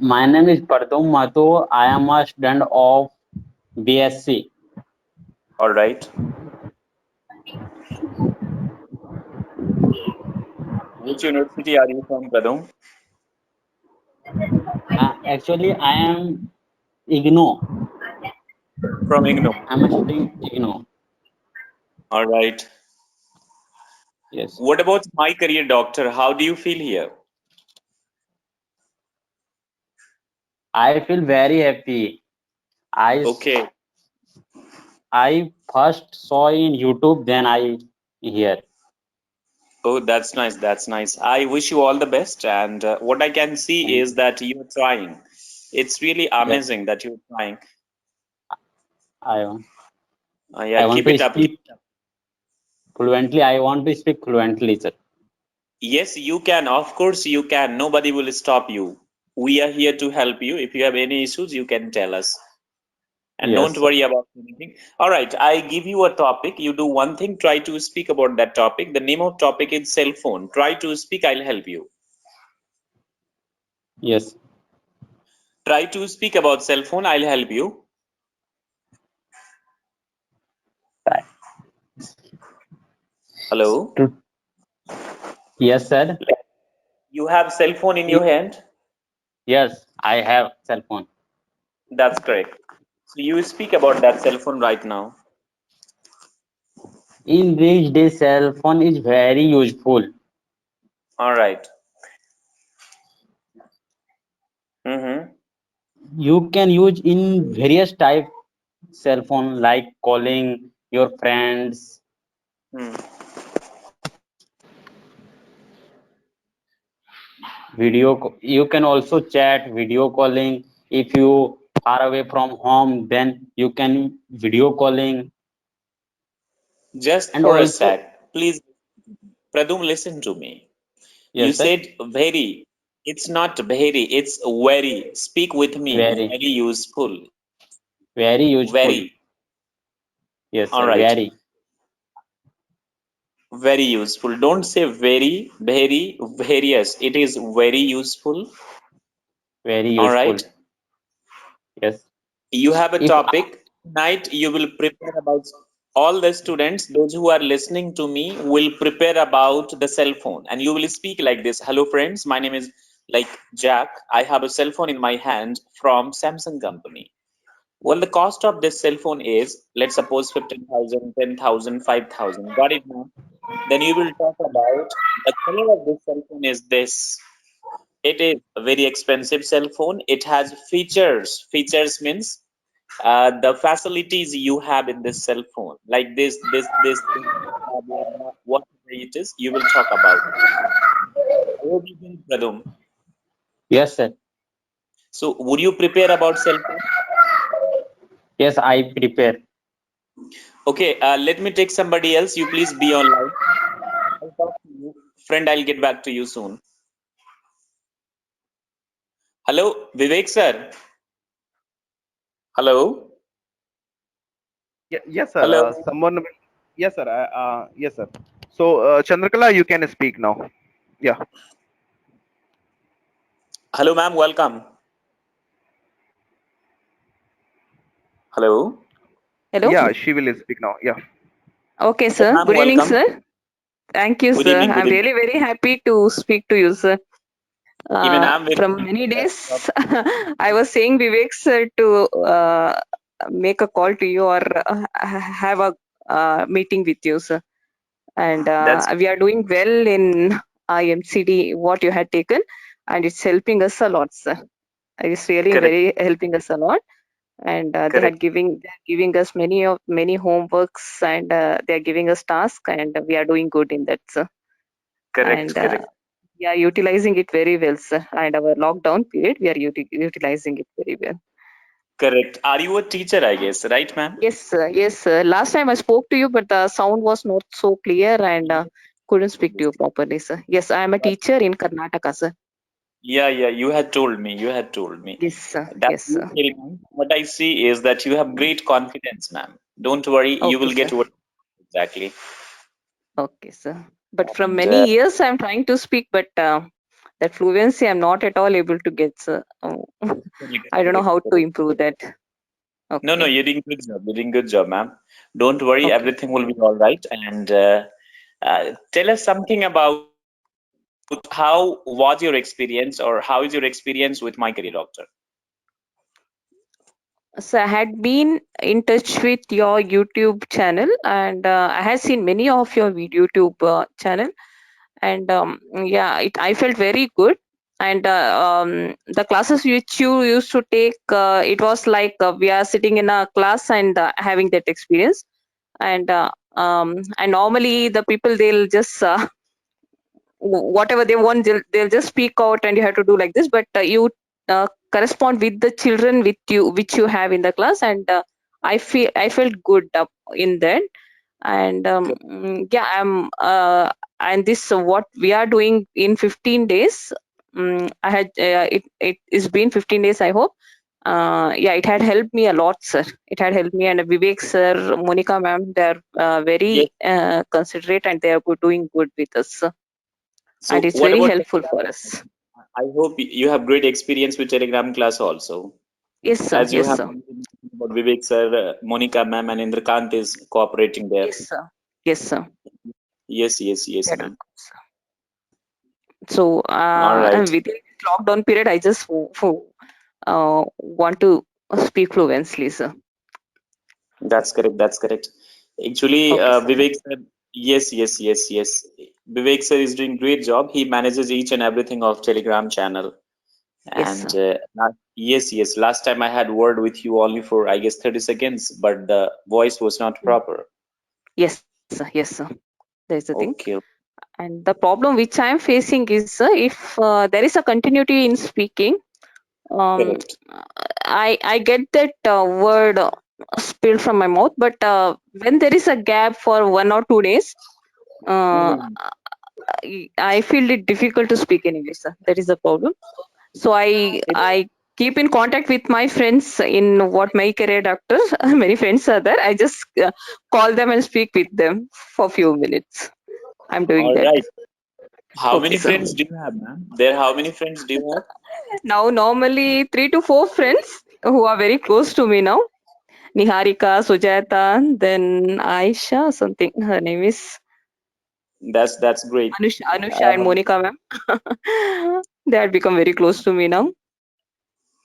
My name is Pardum Mato. I am a student of BSc. All right. Which university are you from, Pradum? Actually, I am IGNO. From IGNO. I'm a studying IGNO. All right. Yes, What about My Career Doctor? How do you feel here? I feel very happy. I Okay. I first saw in YouTube, then I hear. Oh, that's nice. That's nice. I wish you all the best. And what I can see Thank is you. that you're trying. It's really Yes, amazing that you're trying. I Yeah, I want keep to it up. Keep speak it up. fluently. I want to speak fluently, sir. Yes, you can. Of course, you can. Nobody will stop you. We are here to help you. If you have any issues, you can tell us. And Yes, don't sir. worry about anything. All right, I give you a topic. You do one thing, try to speak about that topic. The name of topic is cell phone. Try to speak, I'll help you. Yes. Try to speak about cell phone, I'll help you. Right. Hello? To- Yes, sir. You have cell phone in Y- your hand? Yes, I have cell phone. That's correct. So you speak about that cell phone right now. In these days, cell phone is very useful. All right. Mm-hmm. You can use in various type cell phone like calling your friends, Hmm. you can also chat video calling. If you are away from home, then you can video calling. Just And for a also, sec, please, Pradum, listen to me. You yes, sir. said very. It's not very, it's very. Speak with me. Very, Very useful. very useful. Very. Yes, All sir. right. Very, Very useful. Don't say very, very, various. It is very useful. very All useful. right. Yes. You have a If topic. Tonight you will prepare about all the students, those who are listening to me, will prepare about the cell phone. And you will speak like this. Hello, friends. My name is like Jack. I have a cell phone in my hand from Samsung company. Well, the cost of this cell phone is, let's suppose 15,000, 10,000, 5,000. Got it now? Then you will talk about the color of this cell phone is this. It is a very expensive cell phone. It has features. Features means the facilities you have in this cell phone, like this, blah, blah, blah, whatever it is, you will talk about. I hope you can, Pradum. yes, sir. So, would you prepare about cell phone? Yes, I prepare. Okay, let me take somebody else. You please be online. I'll talk to you. Friend, I'll get back to you soon. Hello, Vivek sir. Hello. Yes, sir. Hello. Someone. Yes, sir. Yes, sir. So, Chandrakala, you can speak now. Yeah. Hello, ma'am. Welcome. Hello. Hello. Yeah, she will speak now. Yeah. Okay, Hello, sir. ma'am. Good evening, Welcome. sir. Thank you, Good sir. evening. Good I'm evening. really very happy to speak to you, sir. Even I'm very From happy many that days, I was saying Vivek, sir, to make a call to you or have a meeting with you, sir. And that's we are doing well in IMCD, what you had taken, and it's helping us a lot, sir. It's really correct. very helping us a lot. And Correct. they're giving us many homeworks, and they're giving us tasks, and we are doing good in that, sir. Correct. And Correct. we are utilizing it very well, sir. And our lockdown period, we are utilizing it very well. Correct. Are you a teacher, I guess, right, ma'am? Yes, sir. Yes, sir. Last time I spoke to you, but the sound was not so clear, and couldn't speak to you properly, sir. Yes, I am a teacher in Karnataka, sir. Yeah, yeah, you had told me. You had told me. Yes, sir. That's Yes, sir. beautiful, ma'am. What I see is that you have great confidence, ma'am. Don't worry, you Okay, will sir. get what exactly. Okay, sir. But from And many years, I'm trying to speak, but That fluency I'm not at all able to get, sir. I don't know how to improve that. Okay. No, you're doing good job. You're doing good job, ma'am. Don't worry, Okay. everything will be all right. And tell us something about how was your experience, or how is your experience with My Career Doctor? So I had been in touch with your YouTube channel, and I had seen many of your YouTube channel, and yeah, I felt very good. And the classes which you used to take, it was like we are sitting in a class and having that experience. And normally the people, they'll just whatever they want, they'll just speak out, and you have to do like this. But you correspond with the children with you, which you have in the class, and I felt good in that. And yeah, and this what we are doing in 15 days. I had it's been 15 days, I hope. Yeah, it had helped me a lot, sir. It had helped me, and Vivek sir, Monica ma'am, they're very considerate, and they are doing good with us, sir. So And it's what very about helpful for us. I hope you have great experience with Telegram class also. Yes, sir. As you Yes, have sir. mentioned about Vivek sir, Monica ma'am, and Indrakant is cooperating there. Yes, sir. Yes, sir. Yes, That ma'am. was- So, All right. within this lockdown period, I just want to speak fluently, sir. That's correct. That's correct. Actually, Okay, sir. Vivek sir, yes. Vivek sir is doing great job. He manages each and everything of Telegram channel. Yes, And sir. yes. Last time I had word with you only for, I guess, 30 seconds, but the voice was not proper. Yes, sir. Yes, sir. There's the thing. Okay. And the problem which I am facing is, if there is a continuity in speaking, Correct. I get that word spilled from my mouth, but when there is a gap for 1 or 2 days, uh, Mhm. I feel it difficult to speak in English, sir. That is the problem. So I keep in contact with my friends in what My Career Doctor. Many friends are there. I just call them and speak with them for a few minutes. I'm doing All that. right. How Okay, many sir. friends do you have, ma'am? How many friends do you have? Now, normally 3 to 4 friends who are very close to me now. Niharika, Sujata, then Aisha, something. Her name is That's great. Anusha and Monica, ma'am. They had become very close to me now.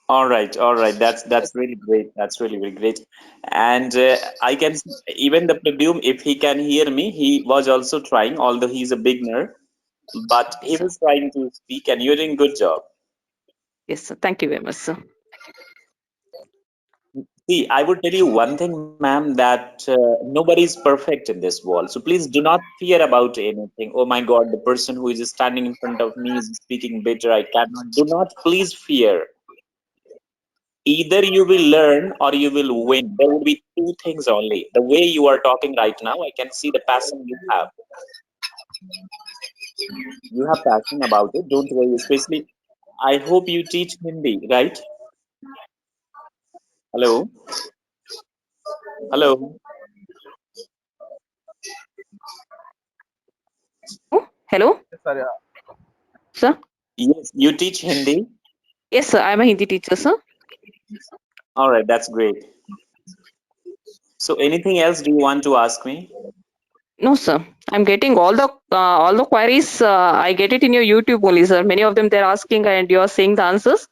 All right. That's really great. That's really, really great. And I can even the Pradyum, if he can hear me, he was also trying, although he's a beginner, but he Yes, sir. was trying to speak, and you're doing good job. Yes, sir. Thank you very much, sir. See, I would tell you one thing, ma'am, that nobody is perfect in this world. So please do not fear about anything. Oh my God, the person who is standing in front of me is speaking better. I cannot. Do not please fear. Either you will learn or you will win. There will be two things only. The way you are talking right now, I can see the passion you have. You have passion about it. Don't worry. Especially, I hope you teach Hindi, right? Hello, hello. Oh, hello, Sorry, sir. Yes, you teach Hindi. Yes, sir. I'm a Hindi teacher, sir. All right, that's great. So, anything else do you want to ask me? No, sir. I'm getting all the queries. I get it in your YouTube only, sir. Many of them they're asking, and you're saying the answers.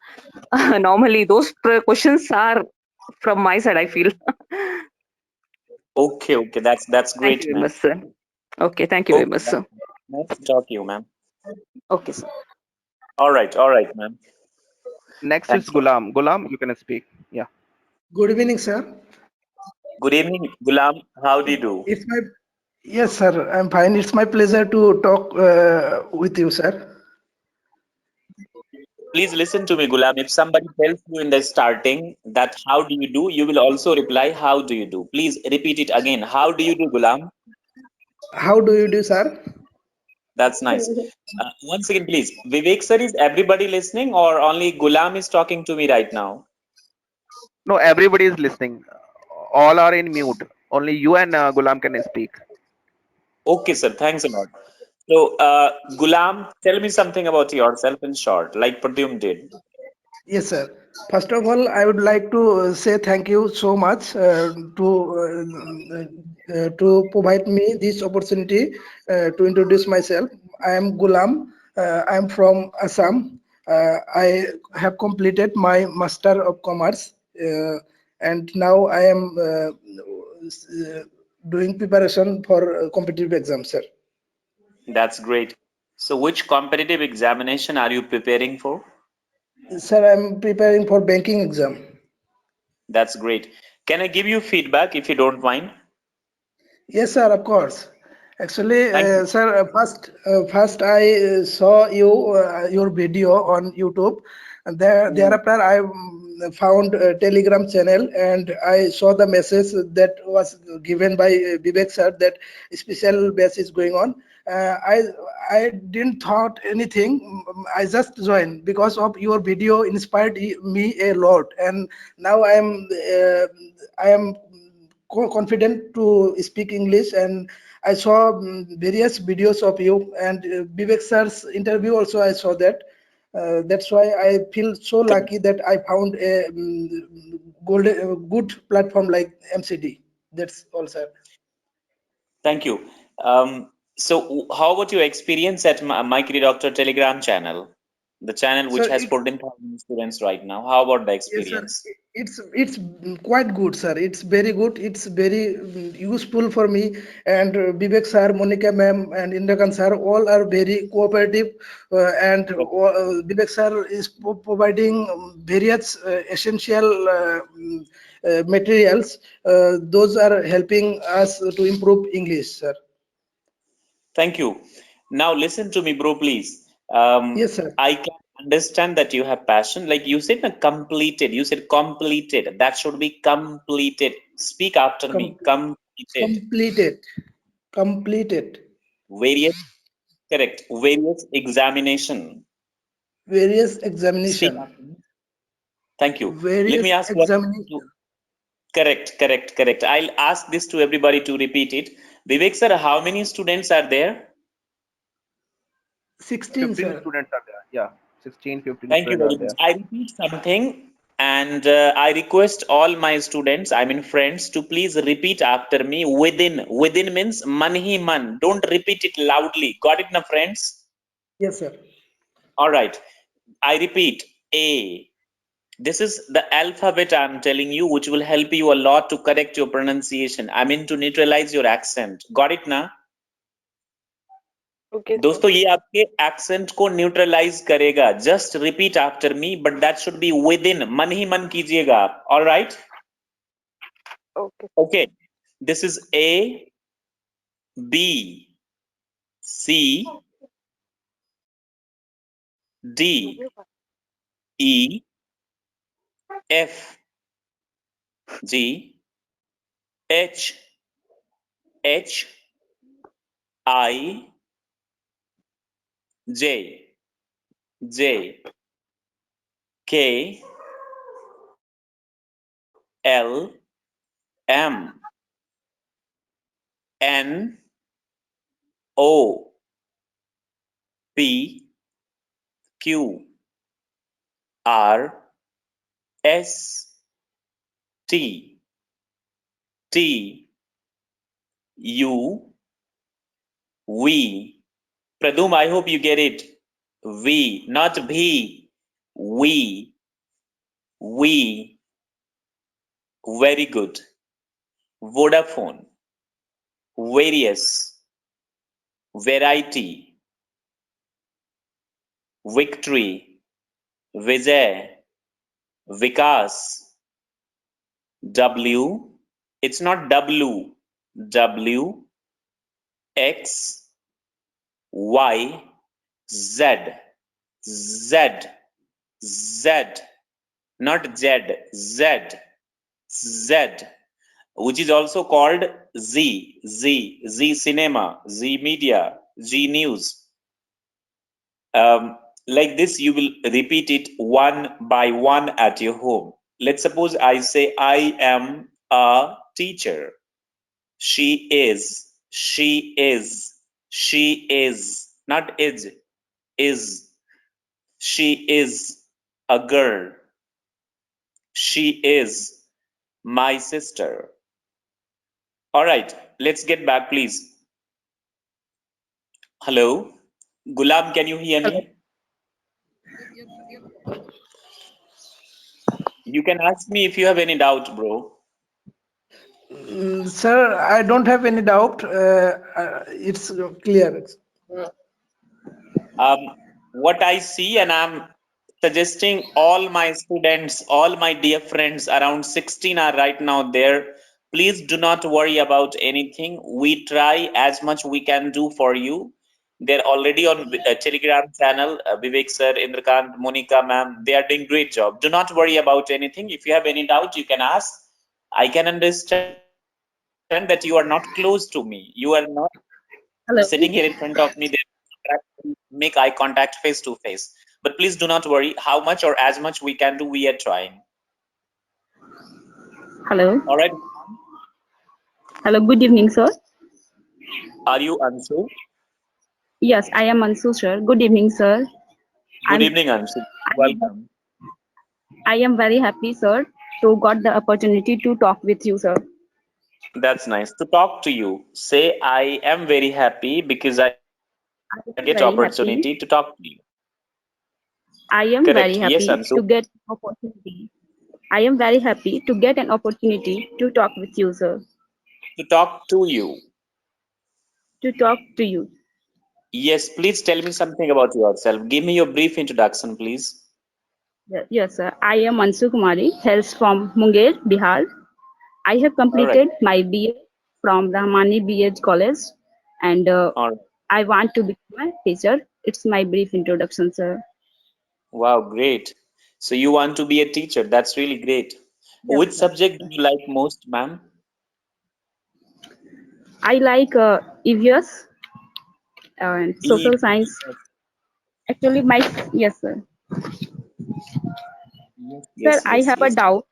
Normally, those questions are from my side, I feel. Okay, that's Thank great, you very ma'am. much, sir. Okay, thank you very Okay, much, sir. nice to talk to you, ma'am. Okay, sir. All right, ma'am. next is Thank you. Gulam. Gulam, you can speak. Yeah. Good evening, sir. Good evening, Gulam. How do you do? It's my Yes, sir. I'm fine. It's my pleasure to talk with you, sir. Please listen to me, Gulam. If somebody tells you in the starting that how do you do, you will also reply how do you do. Please repeat it again. How do you do, Gulam? How do you do, sir? That's nice. Once again, please. Vivek sir, is everybody listening, or only Gulam is talking to me right now? No, everybody is listening. All are in mute. Only you and Gulam can speak. Okay, sir. Thanks a lot. So, Gulam, tell me something about yourself in short, like Pradyum did. Yes, sir. First of all, I would like to say thank you so much to provide me this opportunity to introduce myself. I am Gulam. I am from Assam. I have completed my Master of Commerce, and now I am doing preparation for competitive exams, sir. That's great. So, which competitive examination are you preparing for? Sir, I am preparing for banking exam. That's great. Can I give you feedback if you don't mind? Yes, sir, of course. Actually, Thank you. sir, first I saw your video on YouTube, and Mm. thereafter I found a Telegram channel, and I saw the message that was given by Vivek sir that special batch is going on. Uh, I I didn't thought anything. I just joined because of your video inspired me a lot, and now I am confident to speak English, and I saw various videos of you and Vivek sir's interview also. I saw that. That's why I feel so lucky that I found a good platform like MCD. That's all, sir. Thank you. So, how about your experience at My Kitty Doctor Telegram channel? The channel which So has 14,000 students right now. How about the yes, sir. experience? It's quite good, sir. It's very good. It's very useful for me. And Vivek sir, Monica ma'am, and Indrakan sir all are very cooperative. Vivek sir is providing various essential materials. Those are helping us to improve English, sir. Thank you. Now listen to me, bro, please. Yes, sir. I can understand that you have passion. Like you said, completed. You said completed. That should be completed. Speak after Com- me. Completed. completed. Completed. Various, correct. Various examination. Various Speak examination. after me. Thank you. Let me Various ask one. examination. Correct, correct, correct. I'll ask this to everybody to repeat it. Vivek sir, how many students are there? 16, 15 sir. students are there. Yeah, 16, 15 Thank you students are very much. there. I repeat something and I request all my students, I mean friends, to please repeat after me within. Within means man hi man. Don't repeat it loudly. Got it, na friends? Yes, sir. All right. I repeat A. This is the alphabet I'm telling you, which will help you a lot to correct your pronunciation. I mean to neutralize your accent. Got it, na? Okay, sir. दोस्तों ये आपके accent को neutralise करेगा. Just repeat after me, but that should be within. मन ही मन कीजिएगा आप. All right. Okay. Okay. This is A, B, C, D, E, F, G, H, H, I, J, J, K, L, M, N, O, P, Q, R, S, T, T, U, we. Pradum, I hope you get it. We, not V. We. We. Very good. Vodafone. Various. Variety. Victory. Vijay. Vikas. W. It's not W. W. X. Y. Z. Z. Z. Not Z. Z. Z, which is also called Z, Z Cinema, Z Media, Z News. Like this, you will repeat it one by one at your home. Let's suppose I say, I am a teacher. She is, She is, not is. She is a girl. She is my sister. All right, let's get back, please. Hello, Gulab, can you hear me? You can ask me if you have any doubt, bro. Sir, I don't have any doubt. It's clear. What I see, and I'm suggesting all my students, all my dear friends, around 16 are right now there. Please do not worry about anything. We try as much we can do for you. They're already on Telegram channel. Vivek sir, Indrakant, Monica ma'am, they are doing great job. Do not worry about anything. If you have any doubt, you can ask. I can understand that you are not close to me. You are not Hello. sitting here in front of me. Make eye contact face to face. But please do not worry. How much or as much we can do, we are trying. Hello. All right. Hello. Good evening, sir. Are you Anshu? Yes, I am Ansu, sir. Good evening, sir. Good I'm- evening, Anshu. Welcome. I am very happy, sir, to got the opportunity to talk with you, sir. That's nice to talk to you. Say, I am very happy because I am get very opportunity happy. to talk to you. I am Correct. very Yes, happy Anshu. to get opportunity. I am very happy to get an opportunity to talk with you, sir. To talk to you. To talk to you. Yes, please tell me something about yourself. Give me your brief introduction, please. Yes, sir. I am Ansu Kumari, hails from Munger, Bihar. I have All right. completed my BA from Rahmani BH College, and All right. I want to become a teacher. It's my brief introduction, sir. Wow, great. So you want to be a teacher. That's really great. Yes, Which sir. subject do you like most, ma'am? I like EVS and social science. Actually, my yes, sir. Sir, Yes, I yes, have a yes. doubt.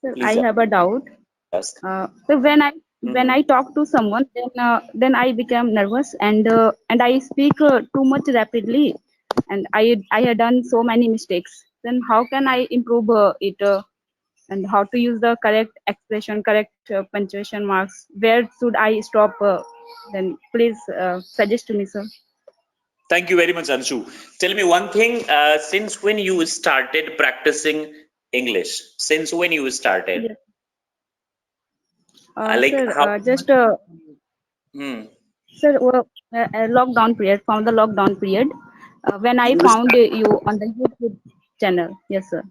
Sir, I Please have a doubt. ask. So when I talk to someone, then I become nervous and I speak too much rapidly, and I had done so many mistakes. Then how can I improve it? And how to use the correct expression, correct punctuation marks? Where should I stop? Then please suggest to me, sir. Thank you very much, Anshu. Tell me one thing. Since when you started practicing English? Since when you started? Yes. Like Sir, how? just Hmm. sir, lockdown period, from the lockdown period, when I You found start, you on the YouTube channel. Yes, sir.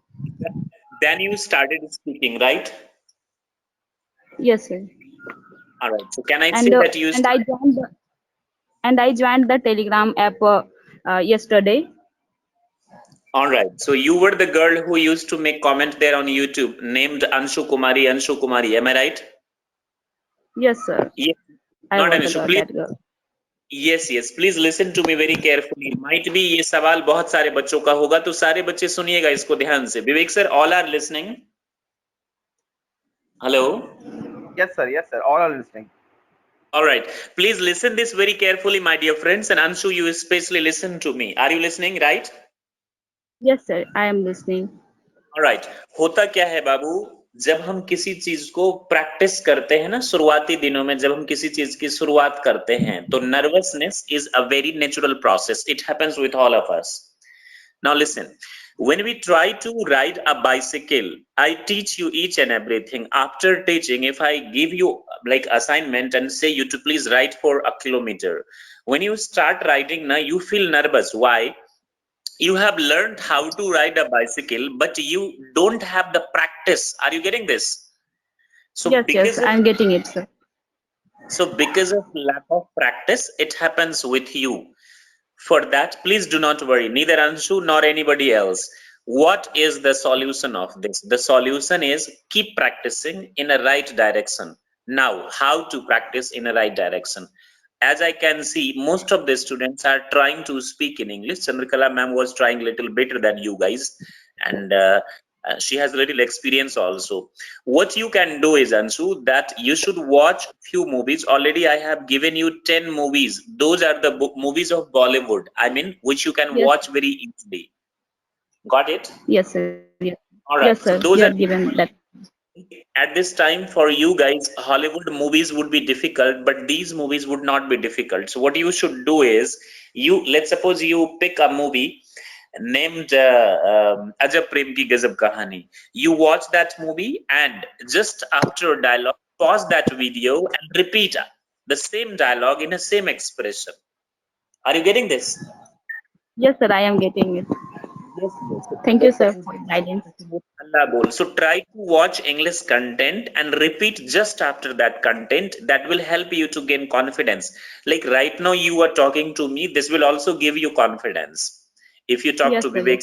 then you started speaking, right? Yes, sir. All right. So can I say that you And I joined the Telegram app yesterday. All right. So you were the girl who used to make comment there on YouTube, named Anshu Kumari. Anshu Kumari. Am I right? Yes, sir. Yes. I Not was an the issue. girl, Please. that girl. Yes, yes. Please listen to me very carefully. Might be ये सवाल बहुत सारे बच्चों का होगा, तो सारे बच्चे सुनिएगा इसको ध्यान से. Vivek sir, all are listening. Hello. Yes, sir. Yes, sir. All are listening. All right. Please listen this very carefully, my dear friends, and Anshu, you especially listen to me. Are you listening, right? Yes, sir. I am listening. All right. होता क्या है बाबू, जब हम किसी चीज को practice करते हैं ना, शुरुआती दिनों में जब हम किसी चीज की शुरुआत करते हैं, तो nervousness is a very natural process. It happens with all of us. Now listen, when we try to ride a bicycle, I teach you each and everything. After teaching, if I give you like assignment and say you to please ride for a kilometer, when you start riding now, you feel nervous. Why? You have learned how to ride a bicycle, but you don't have the practice. Are you getting this? So Yes, yes. I am getting it, sir. because of lack of practice, it happens with you. For that, please do not worry, neither Anshu nor anybody else. What is the solution of this? The solution is keep practicing in a right direction. Now, how to practice in a right direction? As I can see, most of the students are trying to speak in English. Chandrakala ma'am was trying a little better than you guys. And She has a little experience also. What you can do is, Anshu, that you should watch few movies. Already I have given you 10 movies. Those are the movies of Bollywood. I mean, which you can Yes. watch very easily. Got it? Yes, sir. Yes. All Yes, right. sir. So those You are have given that. at this time for you guys. Hollywood movies would be difficult, but these movies would not be difficult. So what you should do is, let's suppose you pick a movie named Ajab Prem Ki Gazab Kahani. You watch that movie and just after dialogue, pause that video and repeat the same dialogue in the same expression. Are you getting this? Yes, sir. I am getting it. Yes, yes. Thank you, sir, for your guidance. Allah bol. So try to watch English content and repeat just after that content. That will help you to gain confidence. Like right now you are talking to me, this will also give you confidence. If you talk Yes, to sir. Vivek,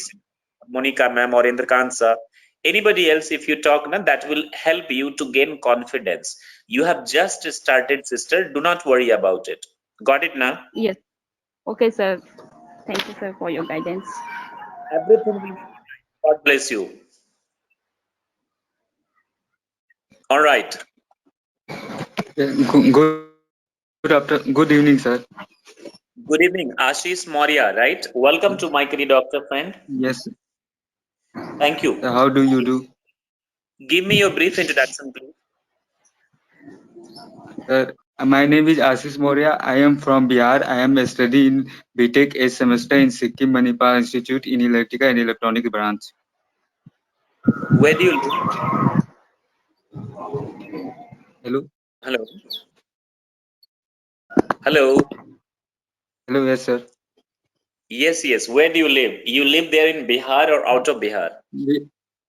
Monica ma'am or Indrakant sir, anybody else, if you talk, that will help you to gain confidence. You have just started, sister. Do not worry about it. Got it now? Yes. Okay, sir. Thank you, sir, for your guidance. Everything will be fine. God bless you. All right. Good evening, sir. Good evening, Ashish Maurya, right? Welcome to my doctor friend. Yes. Thank you. How do you do? Give me your brief introduction, please. Sir, my name is Ashish Maurya. I am from Bihar. I am studying BTech a semester in Sikkim Manipal Institute in Electrical and Electronic branch. Where do you live? Hello. Hello. Hello. Hello, yes, sir. Yes, yes. Where do you live? You live there in Bihar or out of Bihar?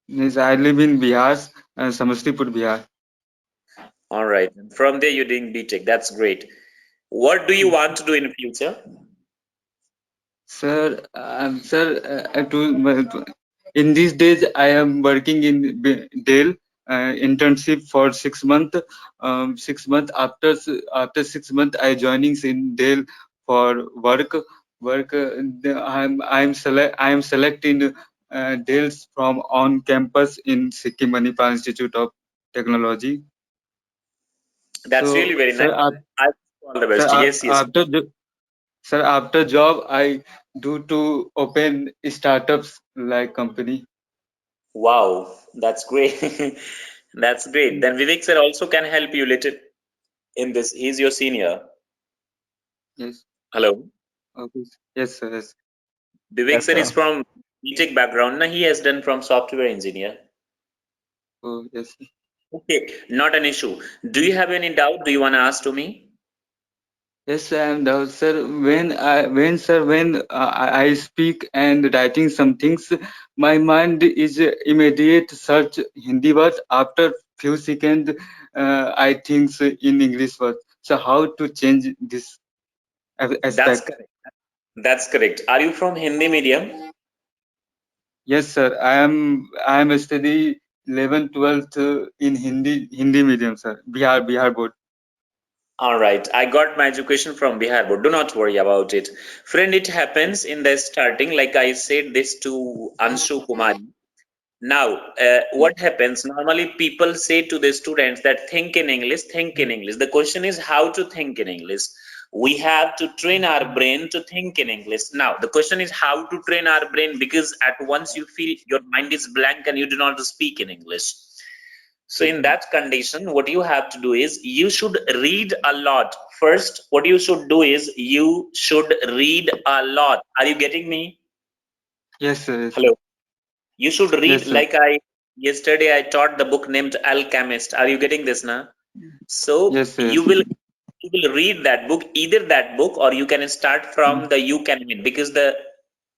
Yes, I live in Bihar, Samastipur, Bihar. All right. From there, you're doing BTech. That's great. What do you want to do in the future? Sir, in these days, I am working in Dell internship for 6 months. 6 months after 6 months, I joining in Dell for work. I am selecting Dell's from on campus in Sikkim Manipal Institute of Technology. That's really very nice. I wish you all the best. Yes, yes. Sir, after job, I do to open startups like company. Wow, that's great. That's great. Then Vivek sir also can help you little in this. He's your senior. Yes. Hello. Okay. Yes, sir. Yes. Vivek Yes, sir is sir. from BTech background. Now he has done from software engineer. Oh, yes. Okay, not an issue. Do you have any doubt? Do you want to ask to me? Yes, and sir, when I speak and writing some things, my mind is immediate search Hindi word. After few seconds, I think in English word. So how to change this That's aspect? correct. That's correct. Are you from Hindi medium? Yes, sir. I am study 11th, 12th in Hindi medium, sir. Bihar board. All right. I got my education from Bihar, but do not worry about it. Friend, it happens in the starting, like I said this to Anshu Kumari. Now, what happens? Normally, people say to the students that think in English, think in English. The question is how to think in English. We have to train our brain to think in English. Now, the question is how to train our brain, because at once you feel your mind is blank and you do not speak in English. So in that condition, what you have to do is you should read a lot. First, what you should do is you should read a lot. Are you getting me? Yes, sir. Yes, Hello. You should read, yes, sir. like yesterday I taught the book named Alchemist. Are you getting this now? So Yes, sir. you will read that book, either that book or you can start from the You Can Win, because the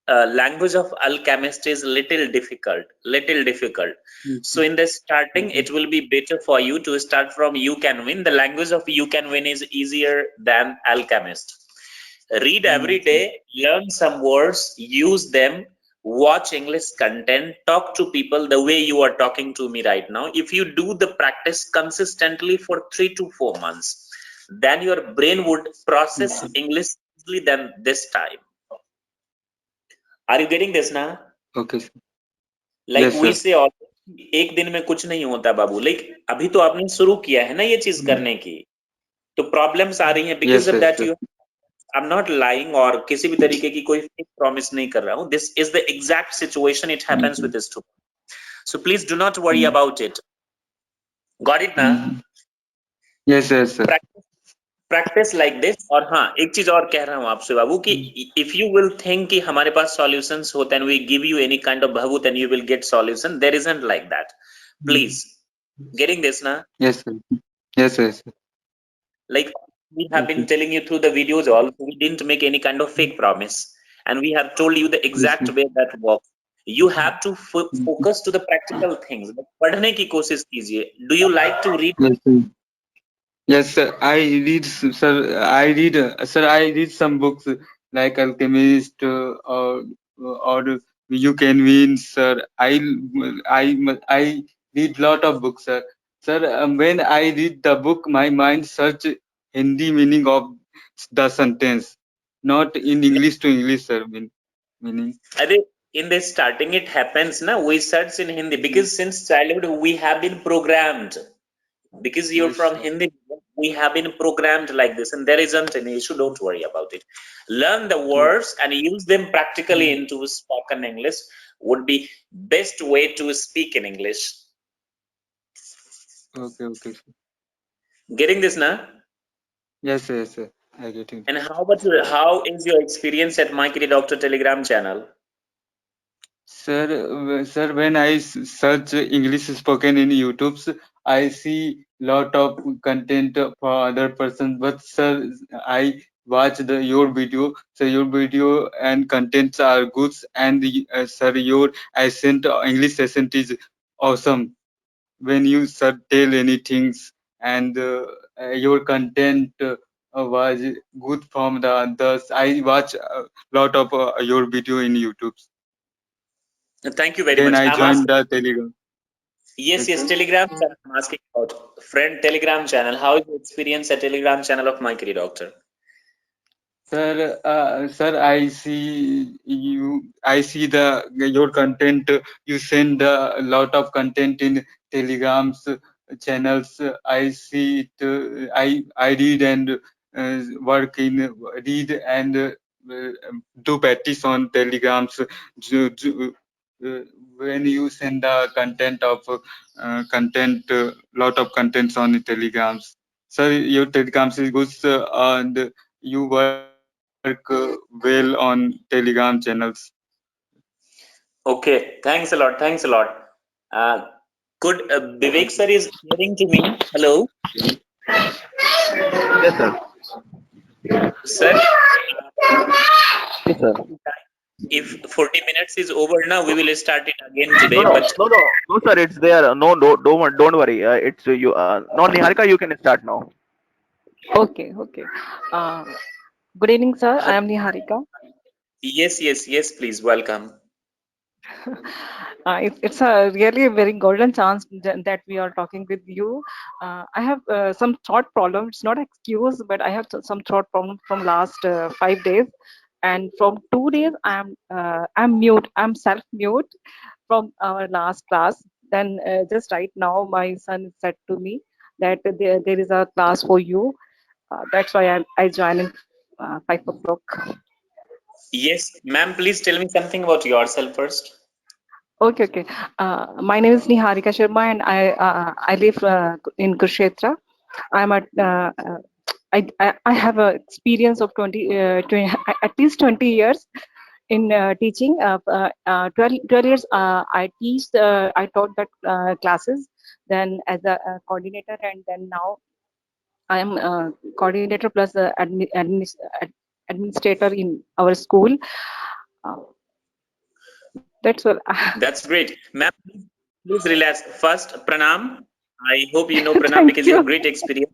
language of Alchemist is little difficult. So in the starting, it will be better for you to start from You Can Win. The language of You Can Win is easier than Alchemist. Read every day, learn some words, use them, watch English content, talk to people the way you are talking to me right now. If you do the practice consistently for 3 to 4 months, then your brain would process English easily than this time. Are you getting this now? Okay, sir. Like Yes, we sir. say always, एक दिन में कुछ नहीं होता बाबू, like अभी तो आपने शुरू किया है ना ये चीज करने की, तो प्रॉब्लम्स आ रही हैं because of that you. I am not lying और किसी भी तरीके की कोई फेक प्रॉमिस नहीं कर रहा हूँ, this is the exact situation, it happens with this too, so please do not worry about it, got it ना? Yes, yes, sir. Practice like this. और हाँ, एक चीज और कह रहा हूँ आपसे बाबू कि इफ यू विल थिंक कि हमारे पास सॉल्यूशंस होते हैं, we give you any kind of bhabhut and you will get solution, there isn't like that, please, getting this na? Yes, sir. Yes, yes, sir. Like we have been telling you through the videos also, we didn't make any kind of fake promise, and we have told you the exact way that works. You have to focus to the practical things, but पढ़ने की कोशिश कीजिए. Do you like to read? Yes, sir. Yes, sir. I read, sir. I read, sir. I read some books like Alchemist or You Can Win, sir. I read lot of books, sir. Sir, when I read the book, my mind search Hindi meaning of the sentence, not in English to English, sir. Meaning. अरे, in the starting it happens na, we search in Hindi because since childhood we have been programmed, because you're Yes, from sir. Hindi, we have been programmed like this, and there isn't any issue, don't worry about it. Learn the words and use them practically into spoken English would be best way to speak in English. Okay, okay, sir. Getting this na? Yes, sir. Yes, sir. I get it. And how about how is your experience at My Kitty Doctor Telegram channel? Sir, when I search English spoken in YouTube, I see lot of content for other person. But sir, I watch your video. So your video and contents are good, and sir, your accent, English accent is awesome. When you sir tell anything, and your content was good from the others. I watch a lot of your video in YouTube. Thank you very Then much. I I'm joined asking, the Telegram. yes, Yes, sir. Telegram channel. I'm asking about friend Telegram channel. How is the experience at Telegram channel of My Kitty Doctor? Sir, I see you. I see the your content. You send a lot of content in Telegrams channels. I see it. I read and work in read and do practice on Telegrams. When you send the content of lot of contents on Telegrams. Sir, your Telegrams is good, and you work well on Telegram channels. Okay, thanks a lot. Thanks a lot. Uh, could Vivek sir is hearing to me? Hello, Yes, sir. sir. Yes, sir. If 40 minutes is over now, we will start it again today. No, no, But no, no, no, sir. It's there. No, no, don't worry. It's you. No, Niharika, you can start now. Okay, okay. Uh, Good evening, sir. I am Niharika. yes, please welcome. It's a really a very golden chance that we are talking with you. I have some thought problem. It's not excuse, but I have some thought problem from last 5 days, and from 2 days I'm mute. I'm self mute from our last class. Then just right now, my son said to me that there is a class for you. That's why I joined in 5 o'clock. Yes, ma'am, please tell me something about yourself first. Okay, okay. My name is Niharika Sharma, and I live in Kurukshetra. I'm at I have a experience of 20 at least 20 years in teaching. 12 years I teach. I taught that classes. Then as a coordinator, and then now I am coordinator plus administrator in our school. Uh, that's all. That's great. Ma'am, please relax. First, pranam. I hope you know pranam Thank because you you. have great experience.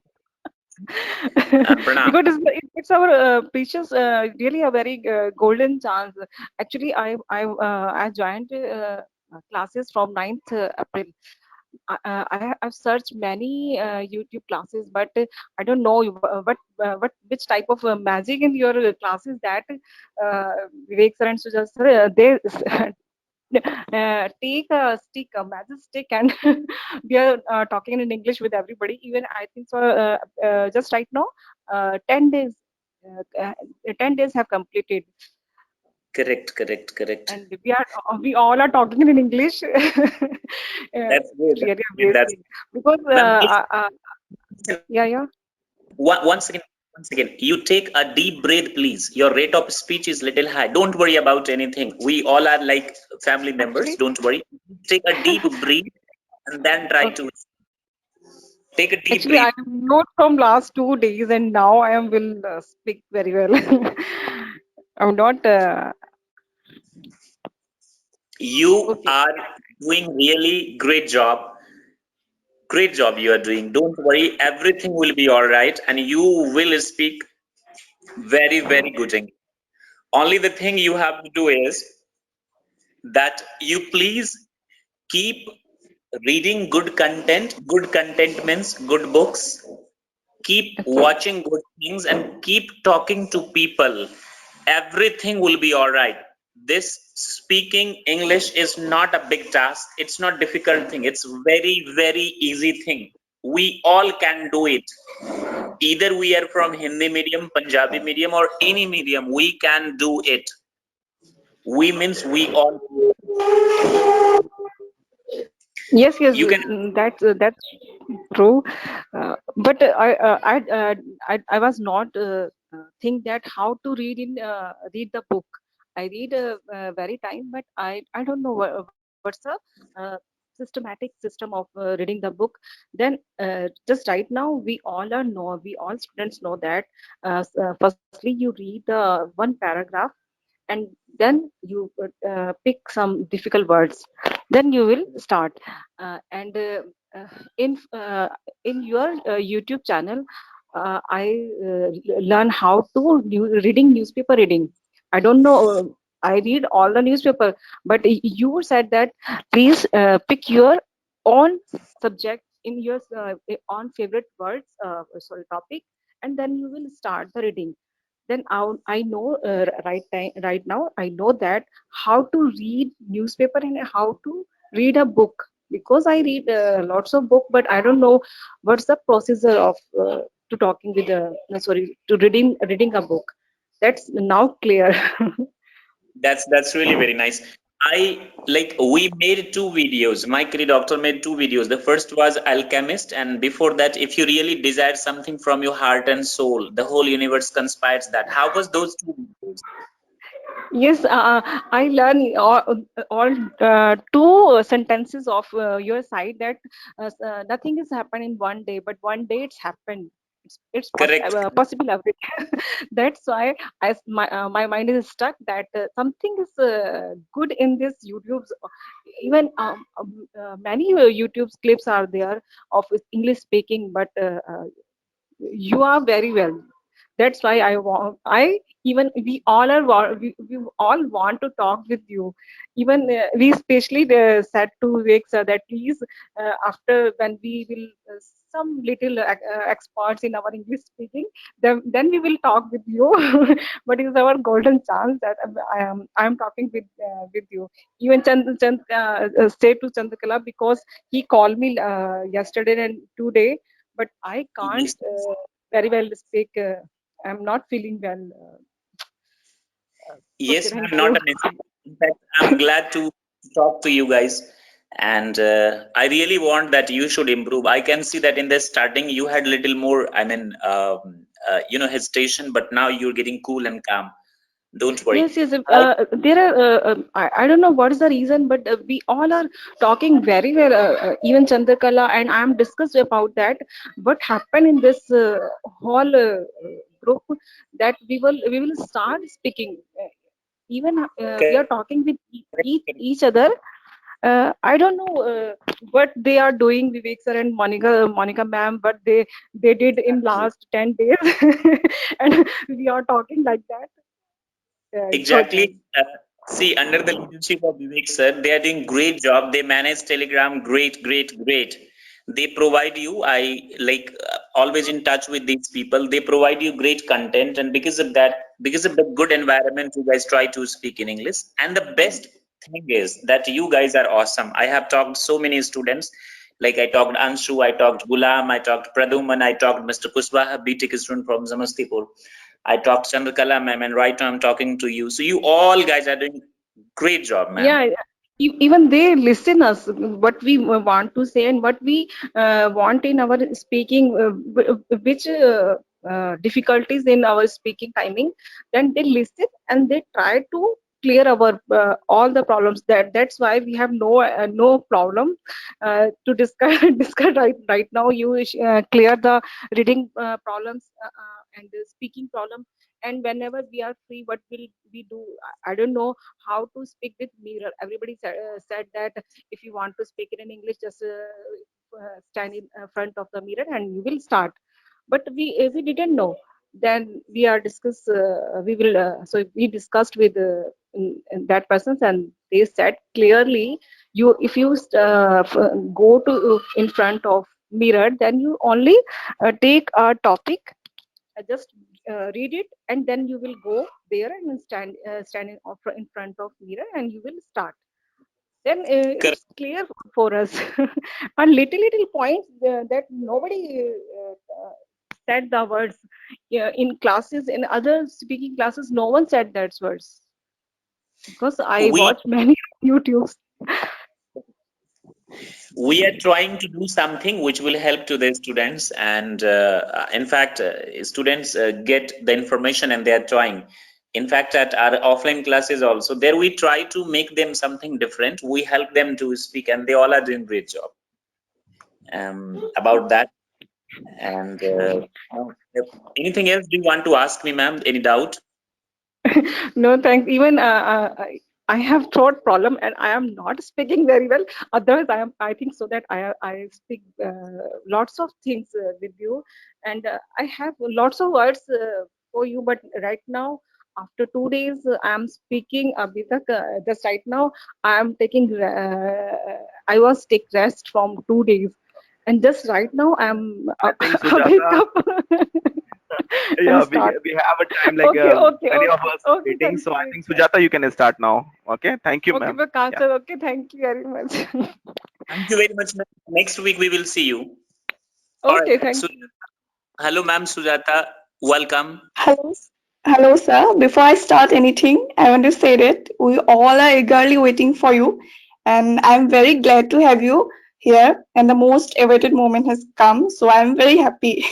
Pranam. Because it's our precious, really a very golden chance. Actually, I joined classes from 9th April. I've searched many YouTube classes, but I don't know what which type of magic in your classes that Vivek sir and Sujal sir they take a stick, a magic stick, and we are talking in English with everybody. Even I think so. Just right now, 10 days. 10 days have completed, Correct. and we all are talking in English. That's good. It's really That's amazing because ma'am, please, yeah. once again, you take a deep breath, please. Your rate of speech is little high. Don't worry about anything. We all are like family members. Actually, Don't worry. Take a deep breath and then try to okay. take a deep Actually, breath. I am not from last 2 days, and now I am will speak very well. I'm not. You Okay. are doing really great job. Great job you are doing. Don't worry. Everything will be all right, and you will speak very good English. Only the thing you have to do is that you please keep reading good content. Good content means good books. Keep Okay. watching good things and keep talking to people. Everything will be all right. This speaking English is not a big task. It's not difficult thing. It's very easy thing. We all can do it. Either we are from Hindi medium, Punjabi medium, or any medium, we can do it. We means we all. Yes, You can. that's true. But I was not think that how to read the book. I read very time, but I don't know what's the uh, systematic system of reading the book. Then just right now we all students know that firstly you read the one paragraph, and then you pick some difficult words, then you will start and uh, in uh, in your YouTube channel, I learn how to reading newspaper reading. I don't know, I read all the newspaper, but you said that please pick your own subject in your on favorite words, sorry, topic, and then you will start the reading. Then I know right now I know that how to read newspaper and how to read a book, because I read lots of book, but I don't know what's the procedure of to talking with sorry, to reading a book. That's now clear. That's really very nice. I like we made two videos. My Kiri doctor made two videos. The first was Alchemist, and before that, if you really desire something from your heart and soul, the whole universe conspires that. How was those two videos? Yes, I learn all two sentences of your side that nothing has happened in one day, but one day it's happened. Correct. Possible every day. That's why my mind is stuck that something is good in this YouTube's. Even many YouTube clips are there of English speaking, but you are very well. That's why I want, I even we all are we all want to talk with you. Even we especially said to Vivek sir that please after when we will some little experts in our English speaking, then we will talk with you. But it's our golden chance that I am talking with you. Even say to Chandrakala, because he called me yesterday and today, but I can't Yes. very well speak. I'm not feeling well. Okay, Yes, thank ma'am, not you. an issue. In fact, I'm glad to talk to you guys. And I really want that you should improve. I can see that in the starting you had little more, hesitation, but now you're getting cool and calm. Don't worry. Yes. I There are. I don't know what is the reason, but we all are talking very well. Even Chandrakala and I am discussed about that. What happened in this whole group, that we will start speaking. Even we are talking with each other. I don't know what they are doing, Vivek sir and Monica ma'am, but they did in last 10 days, and we are talking like that. Good. exactly. See, under the leadership of Vivek sir, they are doing great job. They manage Telegram, great. They provide you. I like always in touch with these people. They provide you great content, and because of that, because of the good environment, you guys try to speak in English. And the best thing is that you guys are awesome. I have talked so many students. Like I talked Anshu, I talked Gulam, I talked Praduman, I talked Mr. Kushwaha, BTech student from Samastipur. I talked Chandrakala ma'am, and right now I'm talking to you. So you all guys are doing great job, ma'am. Yeah, even they listen us what we want to say and what we want in our speaking, which difficulties in our speaking timing. Then they listen and they try to clear our all the problems. That's why we have no problem to discuss discuss right now. You clear the reading problems and the speaking problem. And whenever we are free, what will we do? I don't know how to speak with mirror. Everybody said that if you want to speak it in English, just stand in front of the mirror and you will start. But we didn't know. Then we are discuss. We will. So we discussed with in that persons, and they said clearly, you if you go to in front of mirror, then you only take a topic, just read it, and then you will go there and stand in front of mirror and you will start. Then Correct. it's clear for us. And little points that nobody said the words. Yeah, in classes, in other speaking classes, no one said that words, because I We watch many YouTubes. we are trying to do something which will help to the students, and in fact students get the information and they are trying. In fact, at our offline classes also, there we try to make them something different. We help them to speak, and they all are doing great job about that. And anything else do you want to ask me, ma'am? Any doubt? No, thanks. Even I have throat problem and I am not speaking very well. Otherwise, I think so that I speak lots of things with you, and I have lots of words for you. But right now, after 2 days, I am speaking Abhi tak, just right now. I am taking. I was take rest from 2 days, and just right now I am I think wake Sujata, up and yeah, start. we have a time like many of us are Okay, waiting. thank So I you. think Sujata, you can start now. Okay, thank you, Okay, ma'am. Prakash Yeah. sir. Okay, thank you very much. Thank you very much, ma'am. Next week we will see you. All right. Okay, thank So, you. hello, ma'am. Sujata, welcome. Hello, hello, sir. Before I start anything, I want to say that we all are eagerly waiting for you, and I'm very glad to have you here. And the most awaited moment has come, so I'm very happy.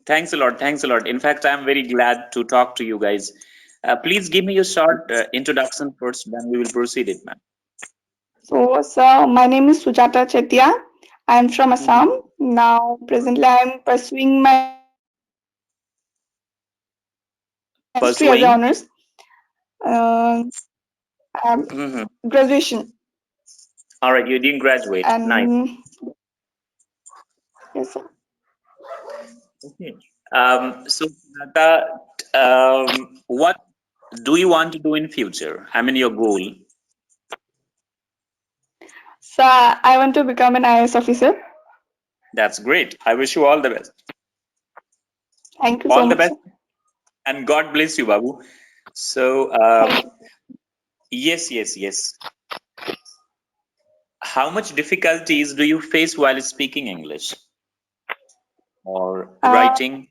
Thanks a lot. Thanks a lot. In fact, I'm very glad to talk to you guys. Please give me your short introduction first, then we will proceed it, ma'am. So, sir, my name is Sujata Chetia. I'm from Mhm. Assam. Now, presently, I'm pursuing my history as a Pursuing. honors. Uh, Mhm. Graduation, All right, you didn't graduate. Nice. and yes, sir. Okay. So, Sujata, what do you want to do in future? I mean, your goal. So, I want to become an IAS officer. That's great. I wish you all the best. Thank you so All the much, best, sir. and God bless you, Babu. So, Thank you. yes. How much difficulties do you face while speaking English or Uh, writing?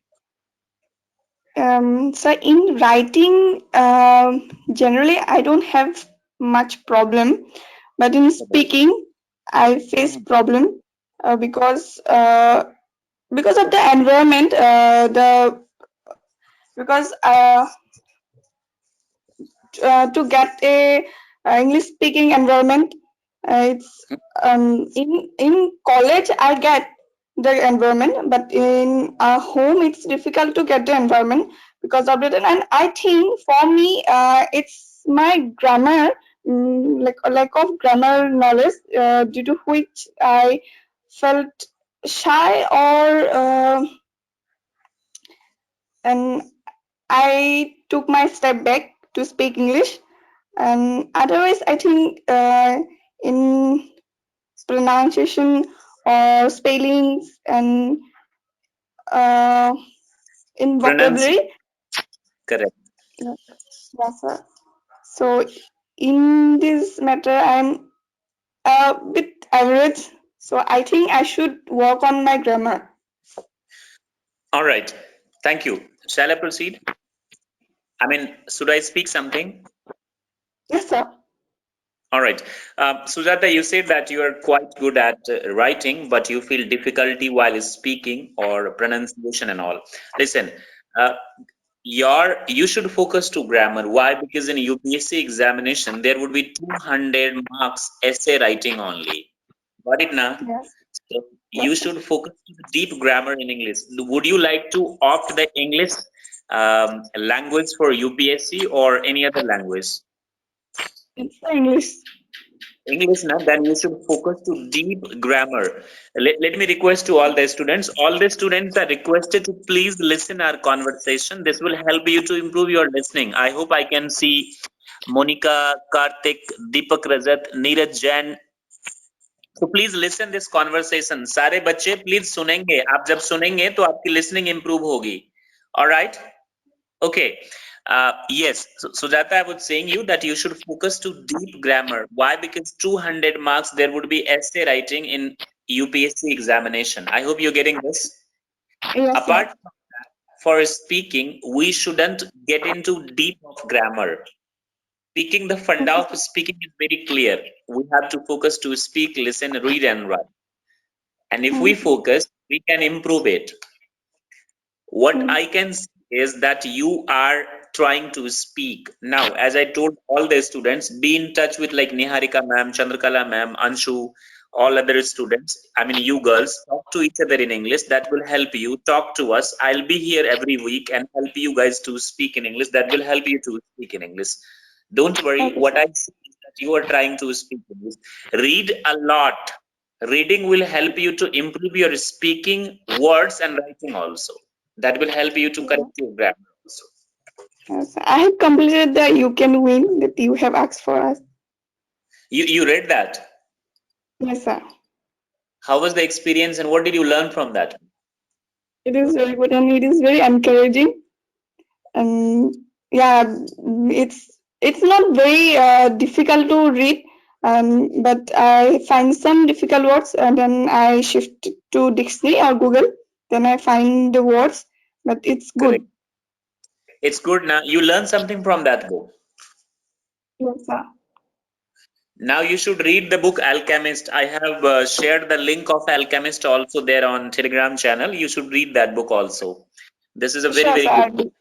so in writing, generally I don't have much problem, but in speaking, I face Mhm. problem because of the environment. The because To get a English speaking environment, it's in college I get the environment, but in home it's difficult to get the environment because of it. And I think for me, it's my grammar, like a lack of grammar knowledge, due to which I felt shy, and I took my step back to speak English. And otherwise, I think in pronunciation or spellings and uh, in Pronunciation, vocabulary, correct. yes, sir. So in this matter, I'm a bit average. So I think I should work on my grammar. All right. Thank you. Shall I proceed? I mean, should I speak something? Yes, sir. All right. Sujata, you said that you are quite good at writing, but you feel difficulty while speaking or pronunciation and all. Listen, uh, you should focus to grammar. Why? Because in UPSC examination, there would be 200 marks essay writing only. Got it now? Yes. So you Yes, sir. should focus to the deep grammar in English. Would you like to opt the English language for UPSC or any other language? It's English. English now, then you should focus to deep grammar. Let me request to all the students. All the students are requested to please listen our conversation. This will help you to improve your listening. I hope I can see Monica, Karthik, Deepak Rajat, Neeraj Jain. So please listen this conversation. सारे बच्चे please सुनेंगे. आप जब सुनेंगे तो आपकी listening improve होगी. All right? Okay. Yes, so, Sujata, I was saying you that you should focus to deep grammar. Why? Because 200 marks there would be essay writing in UPSC examination. I hope you're getting this. Yes, Apart sir. from that, for speaking, we shouldn't get into deep of grammar. Speaking, the funda of speaking is very clear. We have to focus to speak, listen, read, and write. And if we focus, we can improve it. What I can see is that you are trying to speak. Now, as I told all the students, be in touch with like Niharika ma'am, Chandrakala ma'am, Anshu, all other students. I mean, you girls, talk to each other in English. That will help you. Talk to us. I'll be here every week and help you guys to speak in English. That will help you to speak in English. Don't worry. Okay, What sir. I see is that you are trying to speak English. Read a lot. Reading will help you to improve your speaking, words, and writing also. That will help you to correct your grammar also. Yes, I have completed the You Can Win that you have asked for us. You read that. Yes, sir. How was the experience and what did you learn from that? It is very good and it is very encouraging. And yeah, it's not very difficult to read, but I find some difficult words and then I shift to dictionary or Google. Then I find the words, but it's good. Correct. It's good now. You learn something from that book. Yes, sir. Now you should read the book Alchemist. I have shared the link of Alchemist also there on Telegram channel. You should read that book also. This is a very, Sure, very sir. good book.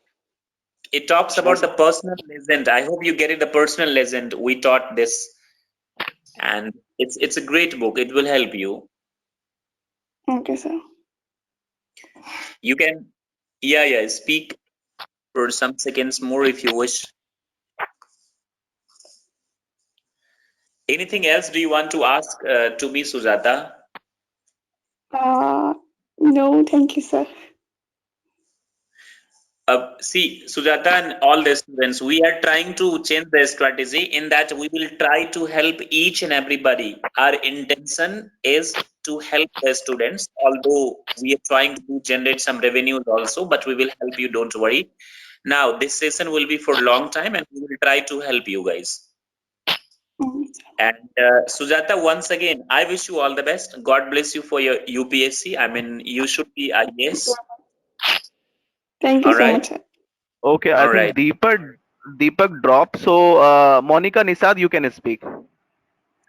It talks about the personal legend. I hope you get it, the personal legend. We taught this, and it's a great book. It will help you. Okay, sir. You can, yeah, speak for some seconds more if you wish. Anything else do you want to ask to me, Sujata? No, thank you, sir. See, Sujata and all the students, we are trying to change the strategy in that we will try to help each and everybody. Our intention is to help the students, although we are trying to generate some revenues also, but we will help you, don't worry. Now, this session will be for a long time and we will try to help you guys. And Sujata, once again, I wish you all the best. God bless you for your UPSC. I mean, you should be IAS. Thank you All so right. much, sir. Okay, I All think Deepak dropped. So Monica Nisad, you can speak.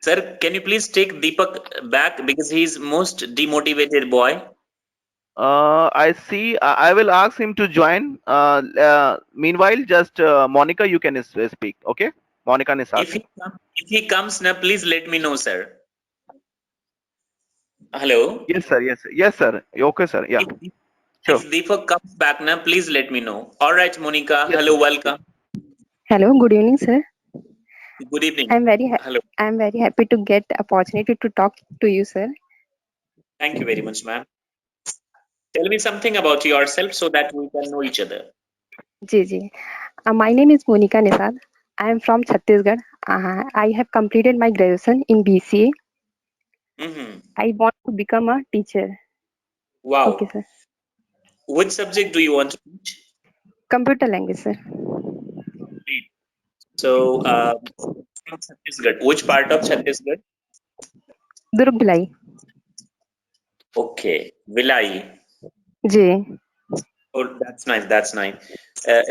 Sir, can you please take Deepak back because he's most demotivated boy. I see. I will ask him to join. Meanwhile, just Monica, you can speak. Okay, Monica Nisad. If he comes now, please let me know, sir. Hello. Yes, sir. Yes, sir. Okay, sir. Yeah. Sure. If Deepak comes back now, please let me know. All right, Monica. Yes, Hello, sir. welcome. Hello, good evening, sir. Good evening. Hello. I'm very happy to get the opportunity to talk to you, sir. Thank you very much, ma'am. Tell me something about yourself so that we can know each other. Ji. My name is Monica Nisad. I am from Chhattisgarh. I have completed my graduation in BCA. I want to become a teacher. Wow. Okay, sir. Which subject do you want to teach? Computer language, sir. So, From Chhattisgarh. Which part of Chhattisgarh? Durg Bhilai. Okay, Vilai. Ji. Oh, that's nice. That's nice.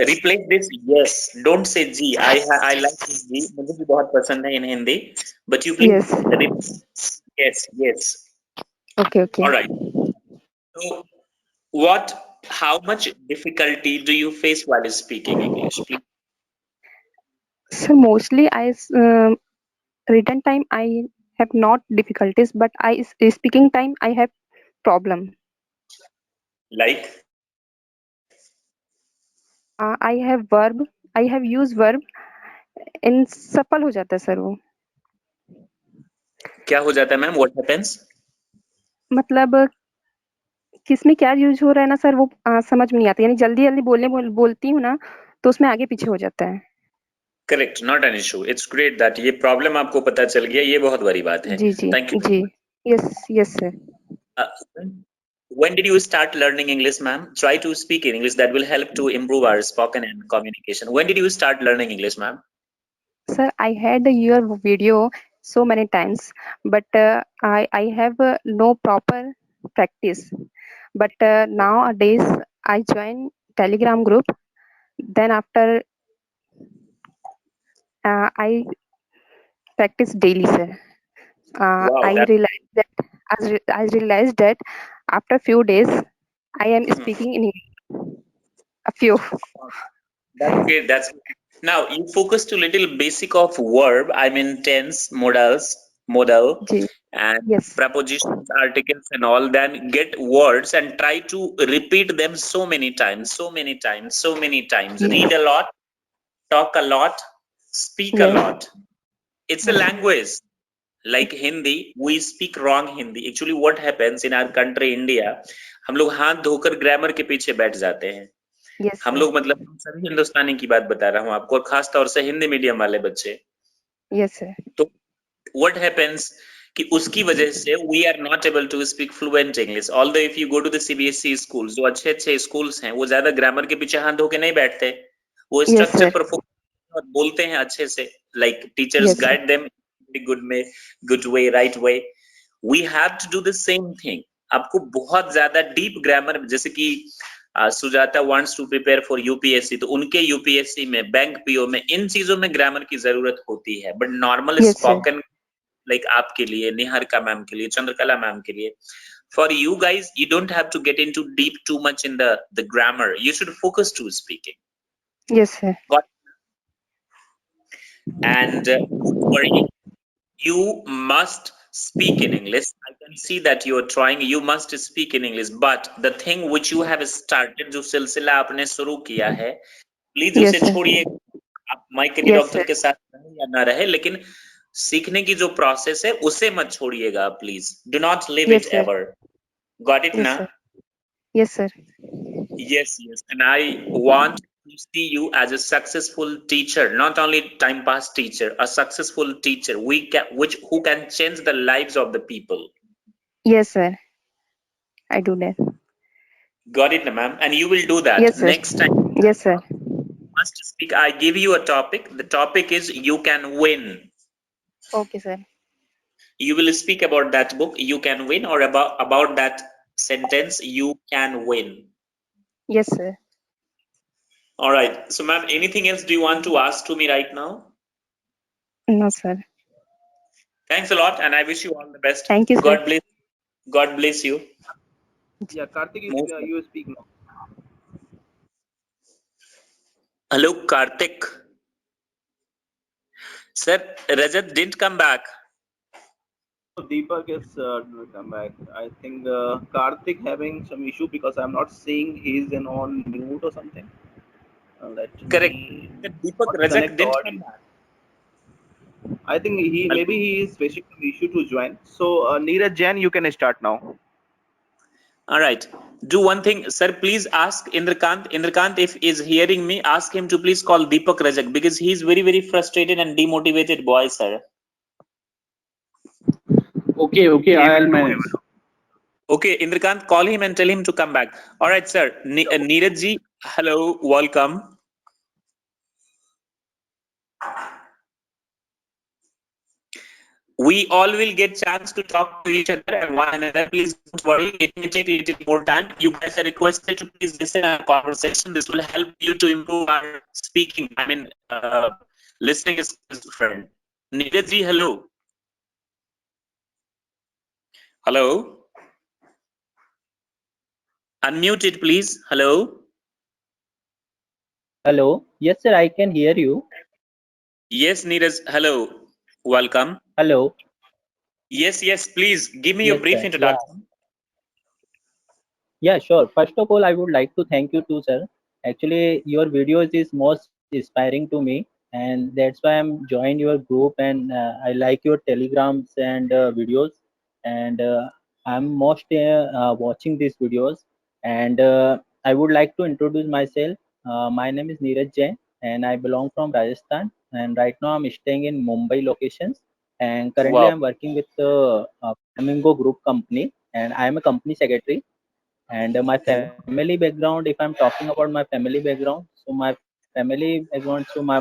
Replace this yes. Don't say G. I like this G. मुझे भी बहुत पसंद है in Hindi. But you please Yes. yes, yes. Okay, okay. All right. So, how much difficulty do you face while speaking English? Please. So mostly written time I have not difficulties, but speaking time I have problem. Like? I have verb. I have used verb. इन सफल हो जाता है sir वो. क्या हो जाता है ma'am? What happens? मतलब किसमें क्या यूज हो रहा है ना सर, वो समझ में नहीं आता, यानी जल्दी जल्दी बोलती हूँ ना तो उसमें आगे पीछे हो जाता है. Correct, not an issue. It's great that ये problem आपको पता चल गया, ये बहुत बड़ी बात है. जी जी. Thank you. Ji. Yes sir. When did you start learning English, ma'am? Try to speak in English. That will help to improve our spoken and communication. When did you start learning English, ma'am? Sir, I had your video so many times, but I have no proper practice. But nowadays I join Telegram group. Then after I practice daily, sir. Wow, I realized that after few days I am speaking in English. A few. That's great. That's now you focus to little basic of verb. I mean tense, modal, and Yes. prepositions, articles, and all. Then get words and try to repeat them so many times. Yes. Read a lot, talk a lot, speak a Yes. lot. It's a language. Like Hindi, we speak wrong Hindi. Actually, what happens in our country, India, हम लोग हाथ धोकर grammar के पीछे बैठ जाते हैं. Yes, हम sir. लोग मतलब सभी हिंदुस्तानी की बात बता रहा हूँ आपको, और खास तौर से हिंदी मीडियम वाले बच्चे. Yes, sir. तो what happens कि उसकी वजह से we are not able to speak fluent English. Although if you go to the CBSE schools, जो अच्छे अच्छे schools हैं, वो ज्यादा ग्रामर के पीछे हाथ धो के नहीं बैठते. वो Yes, स्ट्रक्चर sir. पर focus और बोलते हैं अच्छे से. Like teachers Yes, sir. guide them in a good way, right way. We have to do the same thing. आपको बहुत ज्यादा डीप ग्रामर, जैसे कि Sujata wants to prepare for UPSC, तो उनके यूपीएससी में, बैंक पीओ में, इन चीजों में ग्रामर की जरूरत होती है. But normal Yes, sir. Spoken like आपके लिए, निहारिका मैम के लिए, चंद्रकला मैम के लिए, for you guys, you don't have to get into deep too much in the grammar. You should focus to speaking. Yes, sir. And don't worry, you must speak in English. I can see that you are trying. You must speak in English. But the thing which you have started, जो सिलसिला आपने शुरू किया है, please Yes, उसे sir. छोड़िए. आप mic के Yes, डॉक्टर sir. के साथ रहे या ना रहे, लेकिन सीखने की जो प्रोसेस है उसे मत छोड़िएगा please. Do not leave Yes, it sir. Ever. Got it Yes, ना? sir. Yes, sir. Yes, yes. And I want to see you as a successful teacher, not only time pass teacher, a successful teacher who can change the lives of the people. Yes, sir. I do that. Got it, ma'am? And you will do that. Yes, sir. Next time Yes, sir. you must speak. I give you a topic. The topic is you can win. Okay, sir. You will speak about that book, you can win, or about that sentence, you can win. Yes, sir. All right. So, ma'am, anything else do you want to ask to me right now? No, sir. Thanks a lot, and I wish you all the best. Thank you, sir. God bless you. Yeah, Karthik, you speak now. Hello, Karthik. Sir, Rajat didn't come back. Deepak is come back. I think Karthik having some issue because I'm not seeing he's in on mute or something. Correct. Deepak, Rajat didn't come back. I think maybe he is facing some issue to join. So Neeraj Jain, you can start now. All right. Do one thing, sir. Please ask Indrakant. Indrakant, if he is hearing me, ask him to please call Deepak Rajak, because he is very, very frustrated and demotivated boy, sir. Okay, I'll manage. Okay, Indrakant, call him and tell him to come back. All right, sir. Neeraj ji, hello, welcome. We all will get chance to talk to each other and one another. Please don't worry. It may take a little more time. You guys are requested to please listen our conversation. This will help you to improve our speaking. I mean, listening skills, friend. Neeraj ji, hello. Hello. Unmute it, please. Hello. Hello. Yes, sir, I can hear you. Yes, Neeraj. Hello. Welcome. Hello. Yes, yes. Please give me your Yes, brief sir. introduction. Yeah, sure. First of all, I would like to thank you too, sir. Actually, your videos is most inspiring to me, and that's why I'm joined your group, and I like your telegrams and videos, and I'm most watching these videos, and I would like to introduce myself. My name is Neeraj Jain, and I belong from Rajasthan, and right now I'm staying in Mumbai locations, and currently Wow. I'm working with Flamingo Group company, and I am a company secretary. And my family background, if I'm talking about my family background, so my family background, so my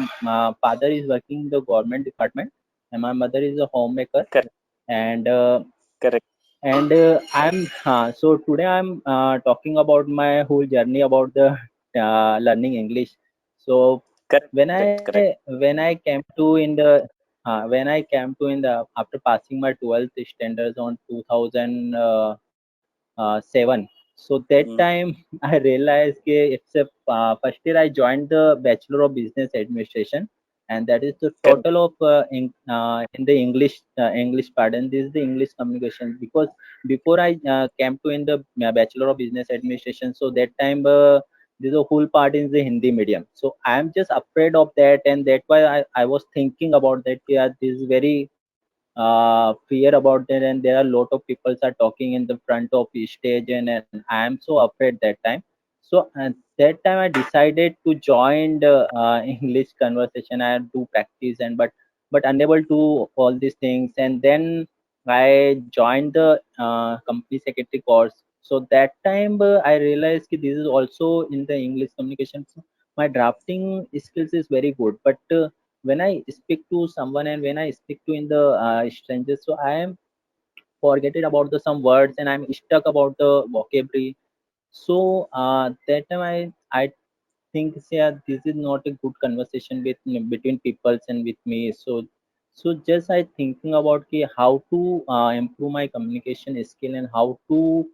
father is working in the government department, and my mother is a homemaker. Correct. And Correct. so today I'm talking about my whole journey about the learning English. So Correct. when Correct. I Correct. when I came to in the when I came to in the after passing my 12th standards on 2007. So that Mm. time I realized that it's a first year I joined the Bachelor of Business Administration, and that is the Correct. total of in the English part, and this is the English communication. Because before I came to in the Bachelor of Business Administration, so that time there's a whole part in the Hindi medium. So I'm just afraid of that, and that's why I was thinking about that. Yeah, this is very fear about it, and there are a lot of people are talking in the front of the stage, and I am so afraid that time. So at that time I decided to join the English conversation. I do practice, and but unable to all these things, and then I joined the company secretary course. So that time I realized that this is also in the English communication. So my drafting skills is very good, but when I speak to someone, and when I speak to in the strangers, so I am forgetting about the some words, and I'm stuck about the vocabulary. So that time I think, yeah, this is not a good conversation with between peoples and with me. So just I thinking about how to improve my communication skill, and how to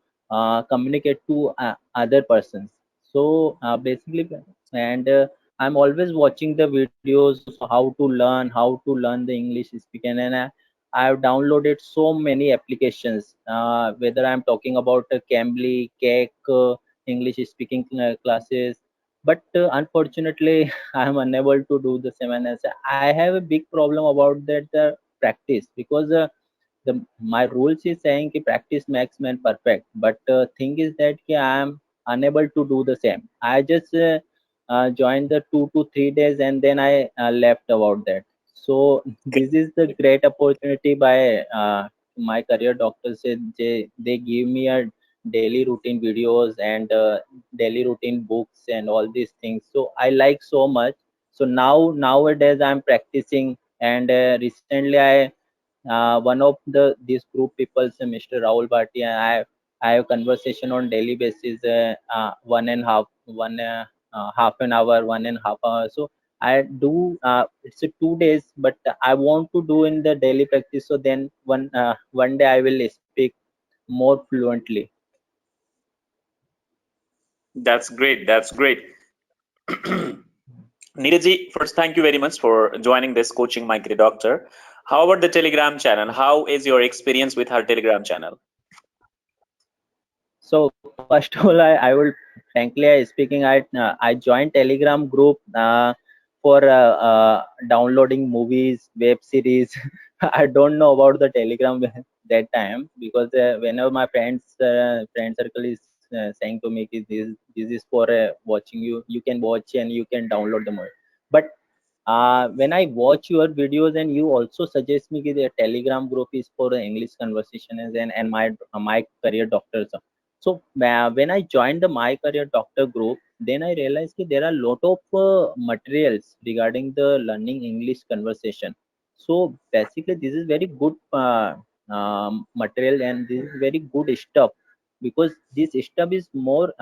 communicate to other persons. So basically, and I'm always watching the videos how to learn the English speaking, and I've downloaded so many applications, whether I'm talking about Cambly, Cake, English speaking classes. But unfortunately I'm unable to do the same, and I have a big problem about that practice, because the my rules is saying ki practice makes man perfect, but thing is that ki I am unable to do the same. I just joined the 2 to 3 days, and then I left about that. So this is the great opportunity by my career doctor said they give me a daily routine videos, and daily routine books and all these things, so I like so much. So nowadays I'm practicing, and recently one of these group people, Mr. Rahul Bhatia, I have conversation on daily basis, half an hour, 1.5 hours. So I do it's a 2 days, but I want to do in the daily practice, so then one day I will speak more fluently. That's great. That's great. Neeraj, first, thank you very much for joining this Coaching My Great Doctor. How about the Telegram channel? How is your experience with our Telegram channel? So first of all, I will frankly speaking, I joined Telegram group for downloading movies, web series. I don't know about the Telegram that time, because whenever my friend circle is saying to me, this is for watching, you can watch and you can download the movie. But when I watch your videos, and you also suggest me that the Telegram group is for English conversation, and my career doctors. So when I joined the My Career Doctor group, then I realized that there are a lot of materials regarding the learning English conversation. So basically, this is very good material, and this is very good stuff, because this stuff is more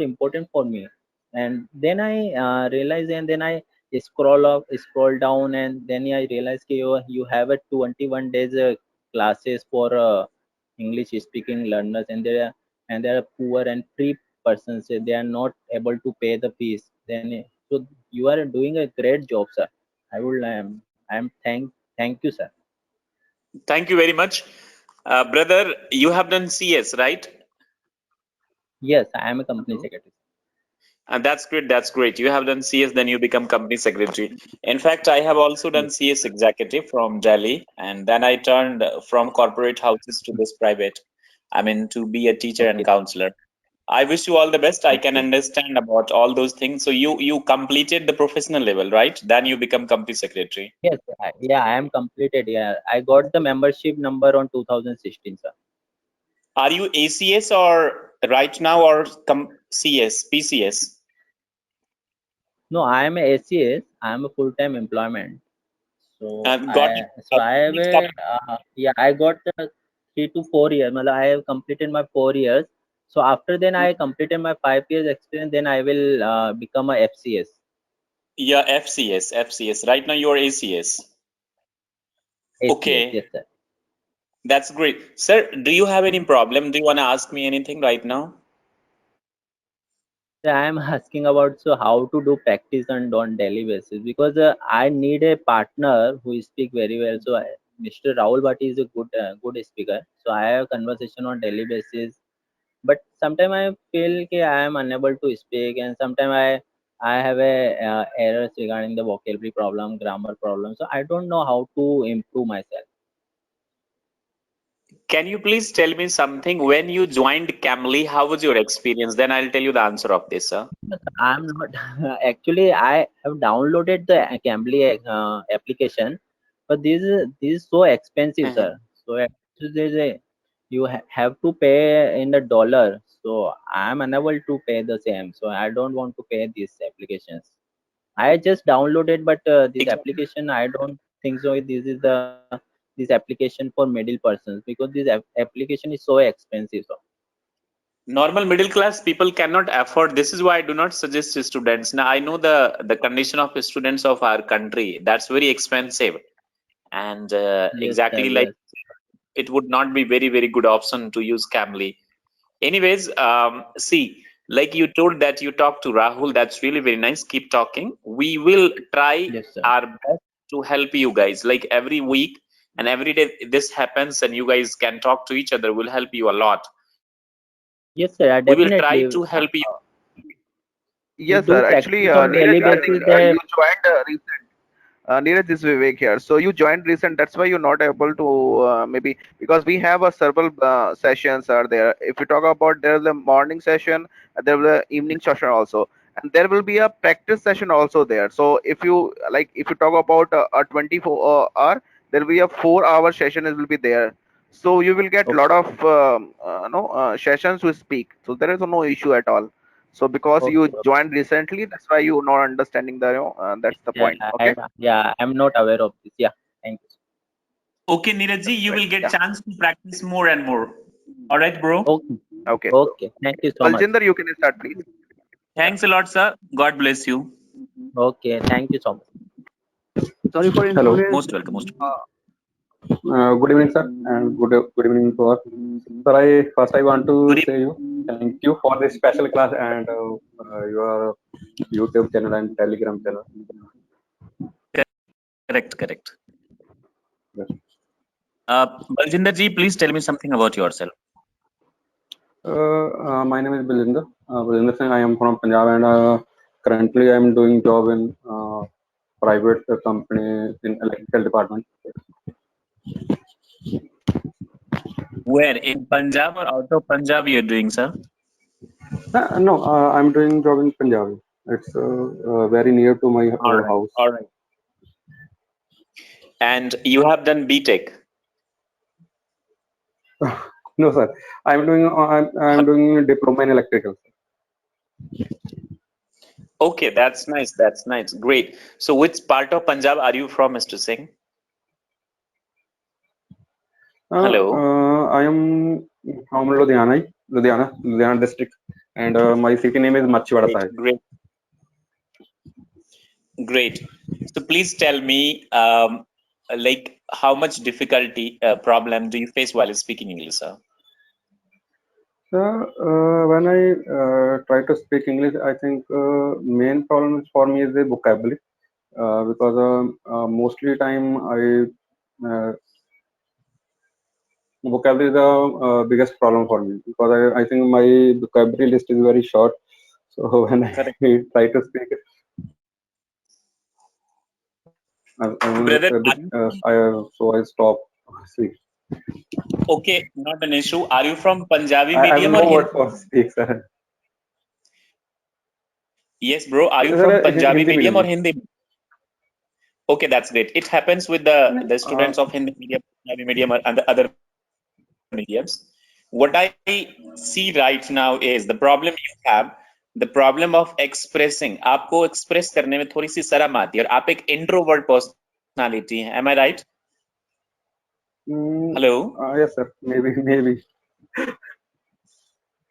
important for me. And then I realize, and then I scroll down, and then I realize that you have a 21 days classes for English speaking learners, and they are poor and free persons. They are not able to pay the fees. Then so you are doing a great job, sir. I will I'm thank you, sir. Thank you very much. Brother, you have done CS, right? Yes, I am a company secretary. And that's great. That's great. You have done CS, then you become company secretary. In fact, I have also done CS executive from Delhi, and then I turned from corporate houses to this private. I mean, to be a teacher and Okay. counselor. I wish you all the best. I can Okay. understand about all those things. So you completed the professional level, right? Then you become company secretary. Yes, yeah, I am completed. Yeah, I got the membership number on 2016, sir. Are you ACS or right now or CS, PCS? No, I am a ACS. I am a full-time employment. So Got you. I have a yeah, I got 3 to 4 years. I have completed my 4 years. So after then I completed my 5 years experience. Then I will become a FCS. Yeah, FCS. Right now you're ACS. ACS, Okay. yes, sir. That's great. Sir, do you have any problem? Do you want to ask me anything right now? So I am asking about how to do practice on daily basis, because I need a partner who speak very well. So Mr. Rahul Bhatti is a good speaker. So I have conversation on daily basis, but sometimes I feel that I am unable to speak, and sometimes I have a errors regarding the vocabulary problem, grammar problem. So I don't know how to improve myself. Can you please tell me something? When you joined Camly, how was your experience? Then I'll tell you the answer of this, sir. I'm not actually. I have downloaded the Cambly application, but this is so expensive, sir. So actually there's you have to pay in the dollar. So I'm unable to pay the same. So I don't want to pay these applications. I just downloaded, but this application I don't think so. This application for middle persons, because this application is so expensive. So. Normal middle class people cannot afford. This is why I do not suggest to students. Now I know the condition of students of our country. That's very expensive, and Yes, exactly sir, like yes. it would not be very good option to use Camly. Anyways, see, like you told that you talked to Rahul. That's really very nice. Keep talking. We will try Yes, sir. our best to help you guys. Like every week and every day this happens, and you guys can talk to each other. Will help you a lot. Yes, sir. We will try Definitely. to help you. Yes, Do sir. Actually, practice on daily Neeraj, I think basis. They you joined recent. Neeraj, this is Vivek here. So you joined recent. That's why you're not able to maybe, because we have a several sessions are there. If you talk about, there's a morning session, there will be an evening session also, and there will be a practice session also there. So if you like, if you talk about a 24 hour, there will be a 4 hour session. It will be there. So you will get lot of no sessions to speak. So there is no issue at all. So because you okay. joined recently, that's why you're not understanding the that's the Yeah, point. Okay. I'm not aware of this. Yeah, thank you. Okay, Neerajji, you Right. will get Yeah. chance to practice more and more. All right, bro. Okay, Okay. okay. Thank you so much. Baljinder, you can start, please. Thanks a lot, sir. God bless you. Okay, thank you so much. Sorry for Hello. inconvenience. Most welcome. Most welcome. Good evening, sir, and good evening to all. Sir, I want to Good say you thank you for this special class and your YouTube channel and Telegram channel. Correct. Yes. Baljinder ji, please tell me something about yourself. My name is Baljinder. Baljinder Singh. I am from Punjab, and currently I am doing job in private company in electrical department. Where? In Punjab or out of Punjab you're doing, sir? No, I'm doing job in Punjab. It's very near to my house. All right. And you have done BTech. No, sir. I'm doing diploma in electrical. Okay, that's nice. Great. So which part of Punjab are you from, Mr. Singh? Hello. I am from Ludhiana district, and my city name is Machhiwada Sahib. Great. Great. So please tell me, like, how much difficulty problem do you face while speaking English, sir? When I try to speak English, I think main problem for me is the vocabulary, because mostly time vocabulary is the biggest problem for me, because I think my vocabulary list is very short. So when I try to speak it, Brother, so I stop speaking. okay, not an issue. Are you from Punjabi I medium will or know what Hindi? for speak, sir. Yes, bro. Are you Sir, from Punjabi Hindi medium or medium. Hindi? Okay, that's great. It happens with the students of Hindi medium, Punjabi medium, and the other mediums. What I see right now is the problem you have, the problem of expressing. आपको express करने में थोड़ी सी शर्म आती है और आप एक introvert personality हैं. Am I right? Hello. Yes, sir. Maybe.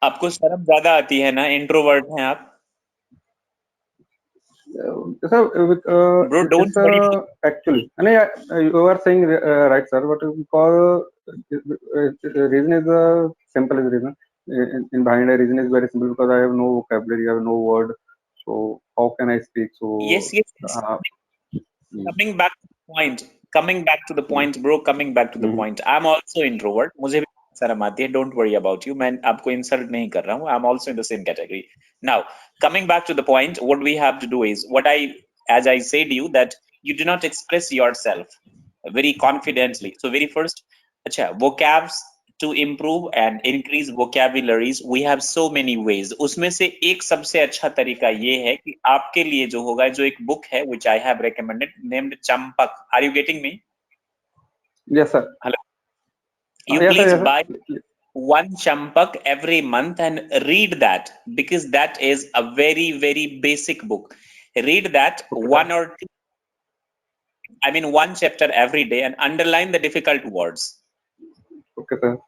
आपको शर्म ज्यादा आती है ना? Introvert हैं आप? Sir, Bro, don't worry. actually, you are saying right, sir. But because reason is the simplest reason. In behind a reason is very simple, because I have no vocabulary, I have no word. So how can I speak? So Yes. Coming back to the point, bro. Coming back to the point. I'm also introvert. मुझे भी शर्म आती है. Don't worry about you. मैं आपको insult नहीं कर रहा हूँ. I'm also in the same category. Now, coming back to the point, what we have to do is as I said to you, that you do not express yourself very confidently. So very first, vocabs to improve and increase vocabularies, we have so many ways. उसमें से एक सबसे अच्छा तरीका ये है कि आपके लिए जो होगा, जो एक book है which I have recommended named Champak. Are you getting me? Yes, sir. Hello. You Yes, please sir, yes, buy one Champak every month and read that, because that is a very, very basic book. Read that one chapter every day and underline the difficult words. Okay, sir.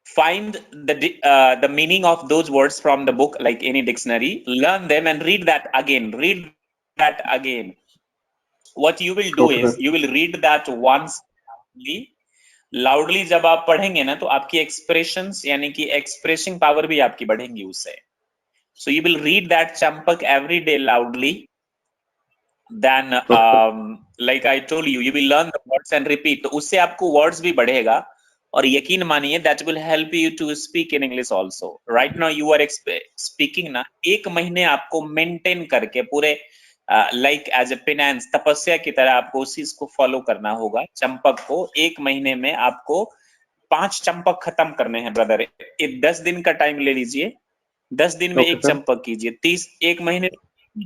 Find the meaning of those words from the book, like any dictionary. Learn them and read that again. What you will do is you will read that once loudly. जब आप पढ़ेंगे ना, तो आपकी expressions यानी कि expressing power भी आपकी बढ़ेंगी उससे. So you will read that Champak every day loudly. Then like I told you, you will learn the words and repeat. तो उससे आपको words भी बढ़ेगा. और यकीन मानिए, that will help you to speak in English also. Right now you are speaking ना, 1 महीने आपको maintain करके पूरे like as a penance, तपस्या की तरह आपको उसी को follow करना होगा. चंपक को 1 महीने में आपको 5 चंपक खत्म करने हैं ब्रदर. 10 दिन का टाइम ले लीजिए. 10 दिन में 1 चंपक कीजिए. 1 महीने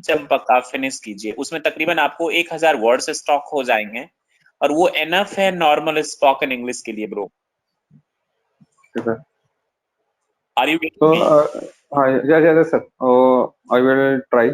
चंपक आप फिनिश कीजिए. उसमें तकरीबन आपको 1000 वर्ड्स स्टॉक हो जाएंगे और वो एनफ है नॉर्मल स्पोकन इंग्लिश के लिए bro. Are you getting me? Yes, sir. I will try.